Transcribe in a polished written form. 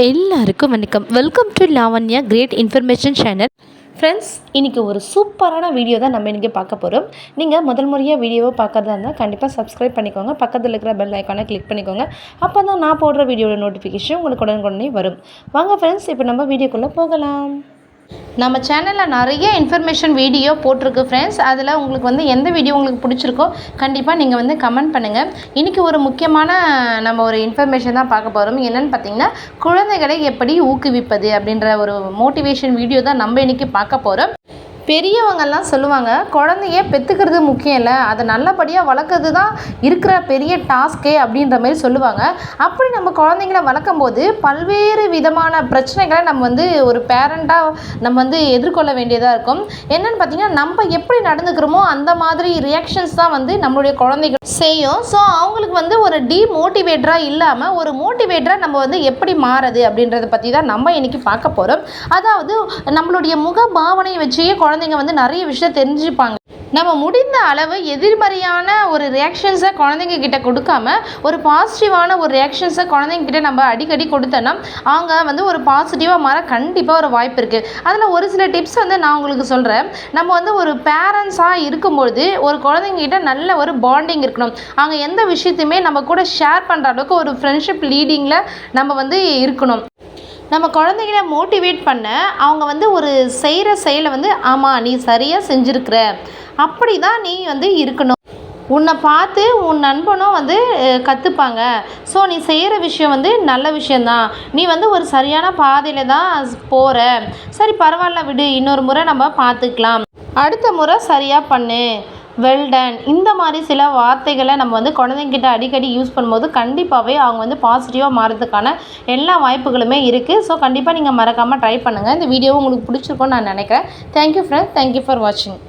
எல்லாருக்கும் வணக்கம். Welcome to Lavanya great information channel. Friends, இன்றைக்கி ஒரு சூப்பரான வீடியோ தான் நம்ம இன்றைக்கி பார்க்க போகிறோம். நீங்கள் முதல் முறையாக வீடியோவை பார்க்குறதா இருந்தால் கண்டிப்பாக சப்ஸ்கிரைப் பண்ணிக்கோங்க. பக்கத்தில் இருக்கிற பெல் ஐக்கானை கிளிக் பண்ணிக்கோங்க. அப்போ தான் நான் போடுற வீடியோட நோட்டிஃபிகேஷன் உங்களுக்கு உடனே வரும். வாங்க ஃப்ரெண்ட்ஸ், இப்போ நம்ம வீடியோக்குள்ளே போகலாம். நம்ம சேனலில் நிறைய இன்ஃபர்மேஷன் வீடியோ போட்டிருக்கு ஃப்ரெண்ட்ஸ். அதில் உங்களுக்கு எந்த வீடியோ உங்களுக்கு பிடிச்சிருக்கோ கண்டிப்பாக நீங்கள் கமெண்ட் பண்ணுங்கள். இன்றைக்கி ஒரு முக்கியமான நம்ம ஒரு இன்ஃபர்மேஷன் தான் பார்க்க போகிறோம். என்னென்னு பார்த்தீங்கன்னா, குழந்தைகளை எப்படி ஊக்குவிப்பது அப்படின்ற ஒரு மோட்டிவேஷன் வீடியோ தான் நம்ம இன்றைக்கி பார்க்க போகிறோம். பெரியவங்கள்லாம் சொல்லுவாங்க, குழந்தைய பெற்றுக்கிறது முக்கியம் இல்லை, அதை நல்லபடியாக வளர்க்குறது தான் இருக்கிற பெரிய டாஸ்க்கே அப்படின்ற மாதிரி சொல்லுவாங்க. அப்படி நம்ம குழந்தைங்கள வளர்க்கும் போது பல்வேறு விதமான பிரச்சனைகளை நம்ம ஒரு பேரண்ட்டாக நம்ம எதிர்கொள்ள வேண்டியதாக இருக்கும். என்னென்னு பார்த்தீங்கன்னா, நம்ம எப்படி நடந்துக்கிறோமோ அந்த மாதிரி ரியாக்ஷன்ஸ் தான் நம்மளுடைய குழந்தைகள் செய்யும். ஸோ அவங்களுக்கு ஒரு டிமோட்டிவேட்டராக இல்லாமல் ஒரு மோட்டிவேட்டராக நம்ம எப்படி மாறுறது அப்படின்றத பற்றி தான் நம்ம இன்றைக்கி பார்க்க போகிறோம். அதாவது நம்மளுடைய முக பாவனையை வச்சே குழந்தைங்க நிறைய விஷயம் தெரிஞ்சுப்பாங்க. நம்ம முடிந்த அளவு எதிர்மறையான ஒரு ரியாக்ஷன்ஸை குழந்தைங்க கிட்ட கொடுக்காம ஒரு பாசிட்டிவான ஒரு ரியாக்ஷன்ஸை குழந்தைங்க கிட்ட நம்ம அடிக்கடி கொடுத்தோன்னா அவங்க ஒரு பாசிட்டிவாக மாற கண்டிப்பாக ஒரு வாய்ப்பு இருக்குது. அதில் ஒரு சில டிப்ஸ் நான் உங்களுக்கு சொல்கிறேன். நம்ம ஒரு பேரண்ட்ஸாக இருக்கும்பொழுது ஒரு குழந்தைங்க கிட்ட நல்ல ஒரு பாண்டிங் இருக்கணும். அவங்க எந்த விஷயத்தையுமே நம்ம கூட ஷேர் பண்ணுற அளவுக்கு ஒரு ஃப்ரெண்ட்ஷிப் லீடிங்கில் நம்ம இருக்கணும். நம்ம குழந்தைங்கள மோட்டிவேட் பண்ண அவங்க ஒரு செய்கிற செயலை ஆமாம் நீ சரியாக செஞ்சுருக்கிற, அப்படி தான் நீ இருக்கணும். உன்னை பார்த்து உன் நண்பனும் கற்றுப்பாங்க. ஸோ நீ செய்கிற விஷயம் நல்ல விஷயந்தான். நீ ஒரு சரியான பாதையில் தான் போகிற. சரி பரவாயில்ல விடு, இன்னொரு முறை நம்ம பார்த்துக்கலாம், அடுத்த முறை சரியாக பண்ணு, வெல்டன். இந்த மாதிரி சில வார்த்தைகளை நம்ம குழந்தைங்கிட்ட அடிக்கடி யூஸ் பண்ணும்போது கண்டிப்பாகவே அவங்க பாசிட்டிவாக மாறதுக்கான எல்லா வாய்ப்புகளுமே இருக்குது. ஸோ கண்டிப்பாக நீங்கள் மறக்காமல் ட்ரை பண்ணுங்கள். இந்த வீடியோ உங்களுக்கு பிடிச்சிருக்கோன்னு நான் நினைக்கிறேன். தேங்க்யூ ஃப்ரெண்ட்ஸ், தேங்க்யூ ஃபார் வாட்சிங்.